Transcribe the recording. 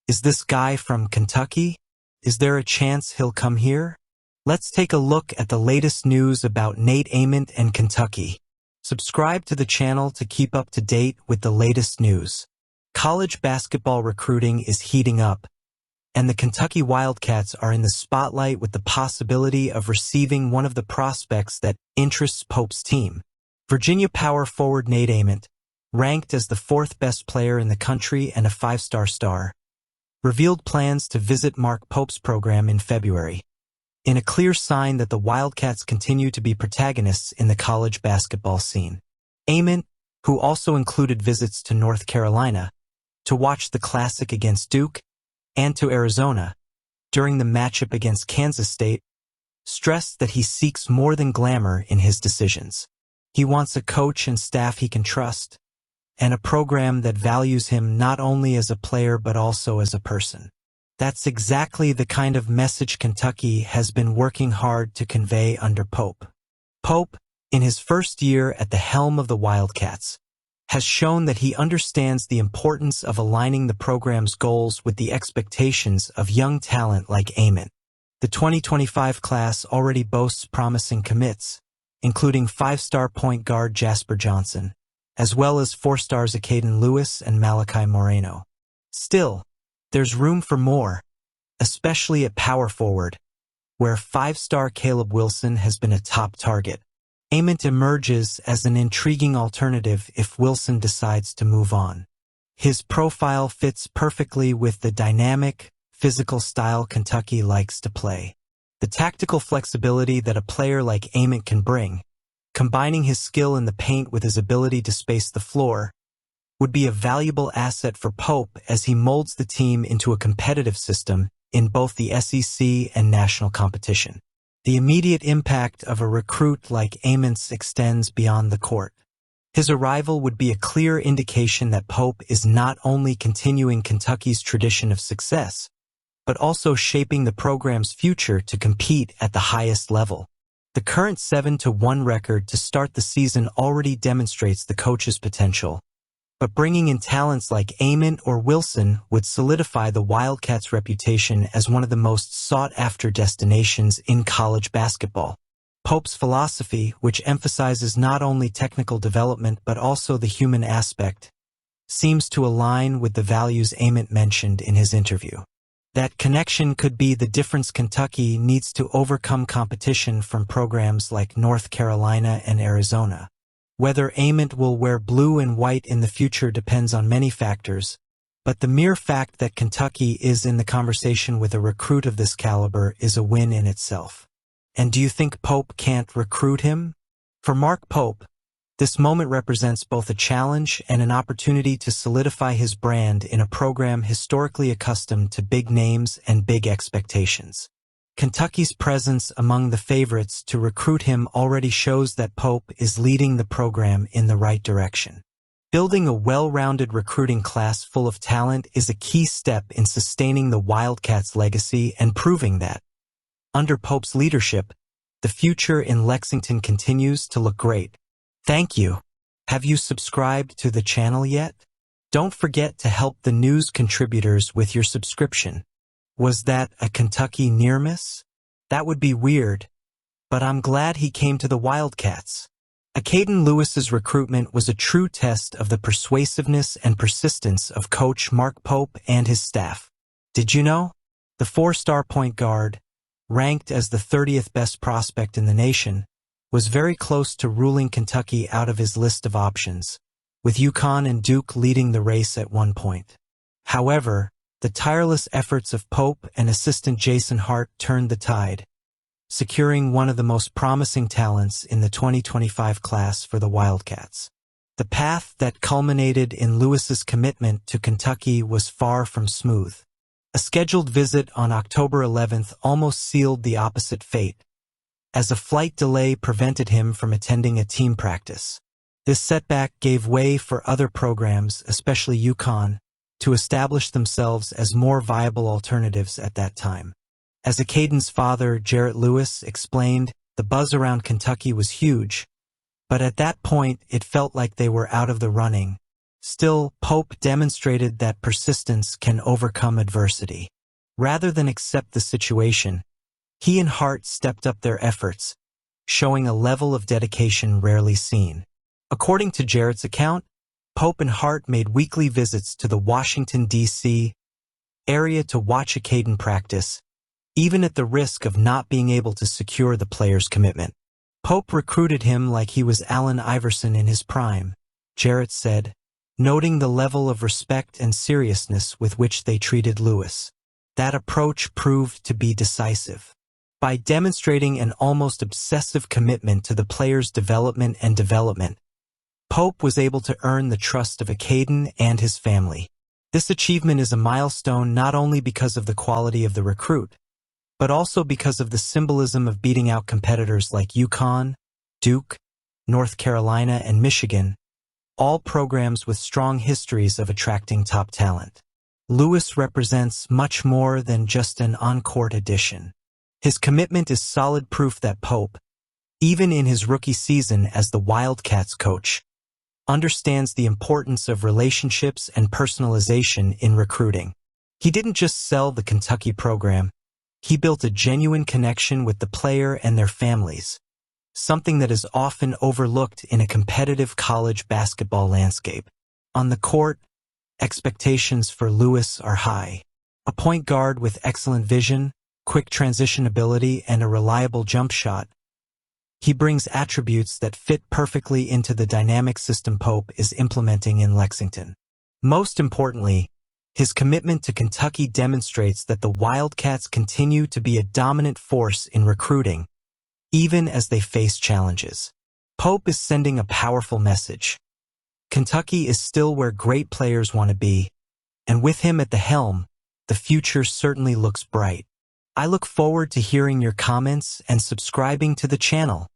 Is this guy from Kentucky? Is there a chance he'll come here? Let's take a look at the latest news about Ament and Kentucky. Subscribe to the channel to keep up to date with the latest news. College basketball recruiting is heating up, and the Kentucky Wildcats are in the spotlight with the possibility of receiving one of the prospects that interests Pope's team. Virginia power forward Ament, ranked as the fourth best player in the country and a five-star star, revealed plans to visit Mark Pope's program in February, in a clear sign that the Wildcats continue to be protagonists in the college basketball scene. Ament, who also included visits to North Carolina, to watch the Classic against Duke, and to Arizona, during the matchup against Kansas State, stressed that he seeks more than glamour in his decisions. He wants a coach and staff he can trust, and a program that values him not only as a player but also as a person. That's exactly the kind of message Kentucky has been working hard to convey under Pope. Pope, in his first year at the helm of the Wildcats, has shown that he understands the importance of aligning the program's goals with the expectations of young talent like Ament. The 2025 class already boasts promising commits, including five-star point guard Jasper Johnson, as well as four-stars Acaden Lewis and Malachi Moreno. Still, there's room for more, especially at power forward, where five-star Caleb Wilson has been a top target. Ament emerges as an intriguing alternative if Wilson decides to move on. His profile fits perfectly with the dynamic, physical style Kentucky likes to play. The tactical flexibility that a player like Ament can bring, combining his skill in the paint with his ability to space the floor, would be a valuable asset for Pope as he molds the team into a competitive system in both the SEC and national competition. The immediate impact of a recruit like Ament's extends beyond the court. His arrival would be a clear indication that Pope is not only continuing Kentucky's tradition of success, but also shaping the program's future to compete at the highest level. The current 7-1 record to start the season already demonstrates the coach's potential, but bringing in talents like Ament or Wilson would solidify the Wildcats' reputation as one of the most sought-after destinations in college basketball. Pope's philosophy, which emphasizes not only technical development but also the human aspect, seems to align with the values Ament mentioned in his interview. That connection could be the difference Kentucky needs to overcome competition from programs like North Carolina and Arizona. Whether Ament will wear blue and white in the future depends on many factors, but the mere fact that Kentucky is in the conversation with a recruit of this caliber is a win in itself. And do you think Pope can't recruit him? For Mark Pope, this moment represents both a challenge and an opportunity to solidify his brand in a program historically accustomed to big names and big expectations. Kentucky's presence among the favorites to recruit him already shows that Pope is leading the program in the right direction. Building a well-rounded recruiting class full of talent is a key step in sustaining the Wildcats' legacy and proving that, under Pope's leadership, the future in Lexington continues to look great. Thank you. Have you subscribed to the channel yet? Don't forget to help the news contributors with your subscription. Was that a Kentucky near miss? That would be weird, but I'm glad he came to the Wildcats. Acaden Lewis's recruitment was a true test of the persuasiveness and persistence of coach Mark Pope and his staff. Did you know? The four-star point guard, ranked as the 30th best prospect in the nation, was very close to ruling Kentucky out of his list of options, with UConn and Duke leading the race at one point. However, the tireless efforts of Pope and assistant Jason Hart turned the tide, securing one of the most promising talents in the 2025 class for the Wildcats. The path that culminated in Lewis's commitment to Kentucky was far from smooth. A scheduled visit on October 11th almost sealed the opposite fate, as a flight delay prevented him from attending a team practice. This setback gave way for other programs, especially UConn, to establish themselves as more viable alternatives at that time. As Acaden's father, Jarrett Lewis, explained, the buzz around Kentucky was huge, but at that point it felt like they were out of the running, Still, Pope demonstrated that persistence can overcome adversity. Rather than accept the situation, he and Hart stepped up their efforts, showing a level of dedication rarely seen. According to Jarrett's account, Pope and Hart made weekly visits to the Washington, D.C. area to watch Acaden practice, even at the risk of not being able to secure the player's commitment. Pope recruited him like he was Allen Iverson in his prime, Jarrett said, noting the level of respect and seriousness with which they treated Lewis. That approach proved to be decisive. By demonstrating an almost obsessive commitment to the player's development, Pope was able to earn the trust of Acaden and his family. This achievement is a milestone not only because of the quality of the recruit, but also because of the symbolism of beating out competitors like UConn, Duke, North Carolina, and Michigan, all programs with strong histories of attracting top talent. Lewis represents much more than just an on-court addition. His commitment is solid proof that Pope, even in his rookie season as the Wildcats coach, understands the importance of relationships and personalization in recruiting. He didn't just sell the Kentucky program, he built a genuine connection with the player and their families, something that is often overlooked in a competitive college basketball landscape. On the court, expectations for Lewis are high. A point guard with excellent vision, quick transition ability, and a reliable jump shot, he brings attributes that fit perfectly into the dynamic system Pope is implementing in Lexington. Most importantly, his commitment to Kentucky demonstrates that the Wildcats continue to be a dominant force in recruiting, even as they face challenges. Pope is sending a powerful message. Kentucky is still where great players want to be, and with him at the helm, the future certainly looks bright. I look forward to hearing your comments and subscribing to the channel.